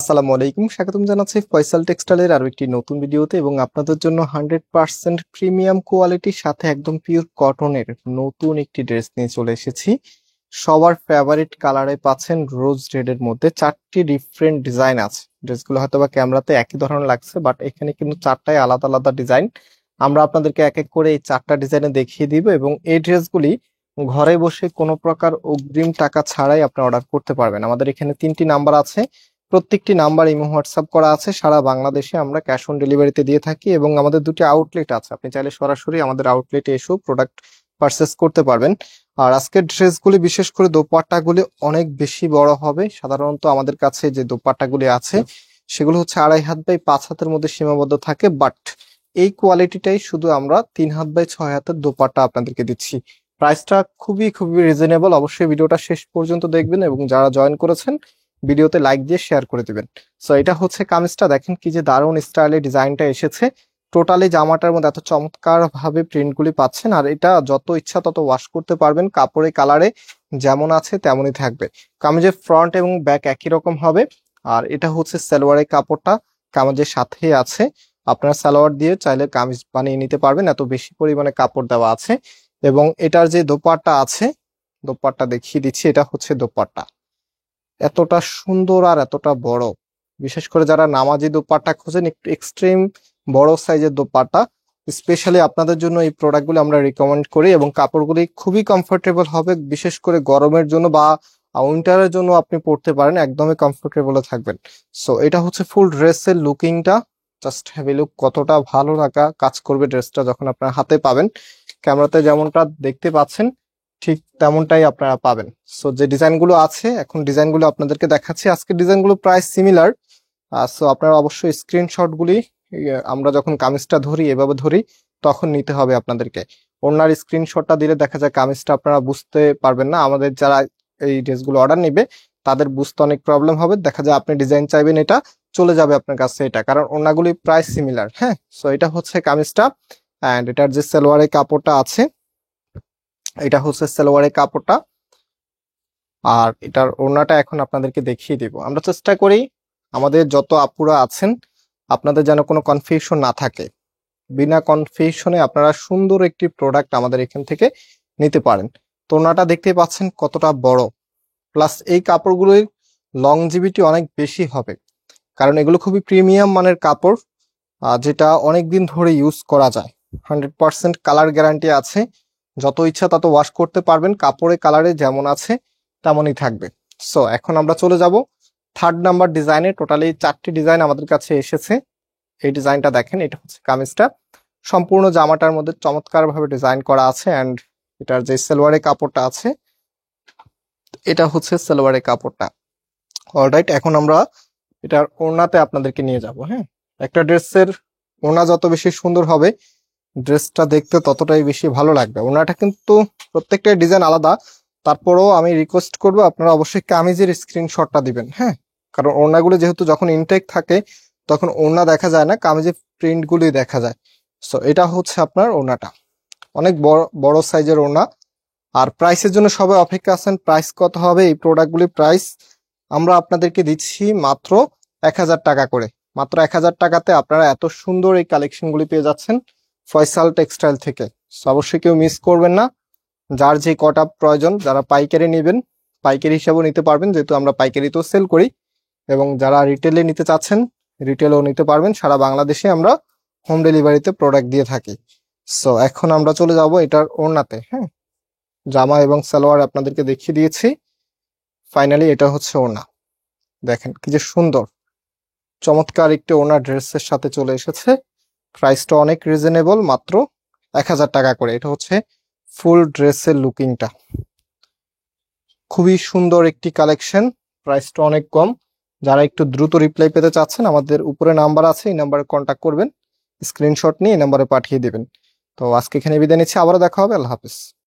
আসসালামু আলাইকুম, স্বাগতম জানাচ্ছি ফয়সাল টেক্সটাইলের আরো একটি নতুন ভিডিওতে। এবং আপনাদের জন্য 100% প্রিমিয়াম কোয়ালিটির সাথে একদম পিওর কটনের নতুন একটি ড্রেস নিয়ে চলে এসেছি। সবার ফেভারিট কালারে পাচ্ছেন রোজ রেড এর মধ্যে। 4টি ডিফারেন্ট ডিজাইন আছে। ড্রেসগুলো হয়তো বা ক্যামেরাতে একই ধরনের লাগছে, বাট এখানে কিন্তু 4টাই আলাদা আলাদা ডিজাইন। আমরা আপনাদেরকে এক এক করে এই 4টা ডিজাইনে দেখিয়ে দিব, এবং এই ড্রেসগুলি ঘরে বসে কোনো প্রকার অগ্রিম টাকা ছাড়াই আপনি অর্ডার করতে পারবেন। আমাদের এখানে 3টি নাম্বার আছে, প্রত্যেকটি নাম্বার ইমো হোয়াটসঅ্যাপ করা আছে। সারা বাংলাদেশে আমরা ক্যাশ অন ডেলিভারিতে দিয়ে থাকি, এবং আমাদের 2টি আউটলেট আছে। আপনি চাইলে সরাসরি আমাদের আউটলেটে এসেও প্রোডাক্ট পারচেস করতে পারবেন। আর আজকের ড্রেসগুলি বিশেষ করে দোপাট্টাগুলি অনেক বেশি বড় হবে। সাধারণত আমাদের কাছে যে দোপাট্টাগুলি আছে সেগুলো হচ্ছে 2.5 হাত বাই 5 হাতের মধ্যে সীমাবদ্ধ থাকে, বাট এই কোয়ালিটিটাই শুধু আমরা 3 হাত বাই 6 হাতের দোপাট্টা আপনাদেরকে দিচ্ছি। প্রাইসটা খুবই খুবই রিজনেবল। অবশ্যই ভিডিওটা শেষ পর্যন্ত দেখবেন, এবং যারা জয়েন করেছেন ভিডিওতে লাইক দিয়ে শেয়ার করে দিবেন। সো এটা হচ্ছে কামিজটা, দেখেন কি যে দারুণ স্টাইলে ডিজাইনটা এসেছে। টোটালি জামাটার মধ্যে এত চমৎকার ভাবে প্রিন্টগুলি পাচ্ছেন, আর এটা যত ইচ্ছা তত ওয়াশ করতে পারবেন। কাপড়ে কালারে যেমন আছে তেমনই থাকবে। কামিজের ফ্রন্ট এবং ব্যাক একই রকম হবে। আর এটা হচ্ছে সালোয়ারের কাপড়টা কামিজের সাথেই আছে। আপনারা সালোয়ার দিয়ে চাইলে কামিজ বানিয়ে নিতে পারবেন, এত বেশি পরিমাণে কাপড় দেওয়া আছে। এবং এটার যে দোপাট্টা আছে, দোপাট্টা দেখিয়ে দিচ্ছি। এটা হচ্ছে দোপাট্টা, এতটা সুন্দর আর এতটা বড়। বিশেষ করে যারা নামাজি দোপাট্টা খোঁজেন, একটু এক্সট্রিম বড় সাইজের দোপাট্টা, স্পেশালি আপনাদের জন্য এই প্রোডাক্টগুলো আমরা রিকমেন্ড করি। এবং কাপড়গুলি খুবই কমফোর্টেবল হবে, বিশেষ করে গরমের জন্য বা উইন্টারের জন্য আপনি পরতে পারেন, একদমই কমফোর্টেবল থাকবেন। সো এটা হচ্ছে ফুল ড্রেসের লুকিংটা। জাস্ট হ্যাভ এ লুক, কতটা ভালো লাগা কাজ করবে ড্রেসটা যখন আপনার হাতে পাবেন। ক্যামেরাতে যেমনটা দেখতে পাচ্ছেন ঠিক তেমনটাই আপনারা পাবেন। সো যে ডিজাইনগুলো আছে, এখন ডিজাইনগুলো আপনাদেরকে দেখাচ্ছি। আজকে ডিজাইনগুলো প্রায় সিমিলার। সো আপনারা অবশ্যই স্ক্রিনশটগুলি আমরা যখন কামিজটা ধরি, এভাবে ধরি, তখন নিতে হবে আপনাদেরকে। ওনার স্ক্রিনশটটা দিলে দেখা যায় কামিজটা আপনারা বুঝতে পারবেন না। আমাদের যারা এই ড্রেসগুলো অর্ডার নেবে তাদের বুঝতে অনেক প্রবলেম হবে। দেখা যায় আপনি ডিজাইন চাইবেন, এটা চলে যাবে আপনার কাছে এটা, কারণ ওনাগুলি প্রায় সিমিলার। হ্যাঁ, সো এটা হচ্ছে কামিজটা। অ্যান্ড এটার যে সালোয়ারের কাপড়টা আছে, এটা হচ্ছে সালোয়ারের কাপড়টা। আর এটার ওড়নাটা এখন আপনাদেরকে দেখিয়ে দিব। আমরা চেষ্টা করি আমাদের যত আপুরা আছেন আপনাদের যেন কোনো কনফিউশন না থাকে। বিনা কনফিউশনে আপনারা সুন্দর একটি প্রোডাক্ট আমাদের এখান থেকে নিতে পারেন। তো ওড়নাটা দেখতে পাচ্ছেন কতটা বড়, প্লাস এই কাপড়গুলোর লংজিভিটি অনেক বেশি হবে, কারণ এগুলো খুবই প্রিমিয়াম মানের কাপড়, যেটা অনেক দিন ধরে ইউজ করা যায়। 100% কালার গ্যারান্টি আছে, যত ইচ্ছা তত ওয়াশ করতে পারবেন। কাপড়ে কালারে যেমন আছে তেমনই থাকবে। সো এখন আমরা চলে যাব 3rd নাম্বার ডিজাইনে। টোটালি 4টি ডিজাইন আমাদের কাছে এসেছে। এই ডিজাইনটা দেখেন, এটা হচ্ছে কামিজটা। সম্পূর্ণ জামাটার মধ্যে চমৎকার ভাবে ডিজাইন করা আছে। অ্যান্ড এটার যে সালোয়ারের কাপড়টা আছে, এটা হচ্ছে সালোয়ারের কাপড়টা। অলরাইট, এখন আমরা এটার ওড়নাতে আপনাদেরকে নিয়ে যাব। হ্যাঁ, একটা ড্রেসের ওড়না যত বেশি সুন্দর হবে, ড্রেসটা দেখতে ততটাই বেশি ভালো লাগবে। ওড়নাটা কিন্তু প্রত্যেকটা ডিজাইন আলাদা, তারপরেও আমি রিকোয়েস্ট করবো আপনারা অবশ্যই কামিজের স্ক্রিনশটটা দিবেন। হ্যাঁ, কারণ ওড়নাগুলো যেহেতু যখন ইনটেক থাকে তখন ওড়না দেখা যায় না, কামিজের প্রিন্টগুলোই দেখা যায়। সো এটা হচ্ছে আপনার ওড়নাটা, অনেক বড় বড় সাইজের ওড়না। আর প্রাইসের জন্য সবাই অপেক্ষা আছেন। প্রাইস কত হবে? এই প্রোডাক্টগুলির প্রাইস আমরা আপনাদেরকে দিচ্ছি মাত্র 1000 টাকা করে। মাত্র 1000 টাকাতে আপনারা এত সুন্দর এই কালেকশনগুলি পেয়ে যাচ্ছেন ফয়সাল টেক্সটাইল থেকে। সো অবশ্যই কেউ মিস করবেন না। যার যে কটা প্রয়োজন, যারা পাইকারি নেবেন পাইকারি হিসাবেও নিতে পারবেন, যেহেতু আমরা পাইকারিতেও সেল করি। এবং যারা রিটেলে নিতে চাচ্ছেন রিটেলেও নিতে পারবেন। সারা বাংলাদেশে আমরা হোম ডেলিভারিতে প্রোডাক্ট দিয়ে থাকি। সো এখন আমরা চলে যাব এটার ওড়নাতে। হ্যাঁ, জামা এবং সালোয়ার আপনাদেরকে দেখিয়ে দিয়েছি। ফাইনালি এটা হচ্ছে ওড়না। দেখেন কি যে সুন্দর, চমৎকার একটি ওড়না ড্রেসের সাথে চলে এসেছে। প্রাইসটা অনেক রিজনেবল, মাত্র 1000 টাকা করে। এটা হচ্ছে ফুল ড্রেসের লুকিংটা, খুবই সুন্দর একটি কালেকশন। প্রাইসটা অনেক কম। যারা একটু দ্রুত রিপ্লাই পেতে চাচ্ছেন, আমাদের উপরে নাম্বার আছে, এই নাম্বারে কন্ট্যাক্ট করবেন, স্ক্রিনশট নিয়ে এই নাম্বারে পাঠিয়ে দিবেন। তো আজকে এখানে বিদায় নিচ্ছি, আবারও দেখা হবে। আল্লাহ হাফিজ।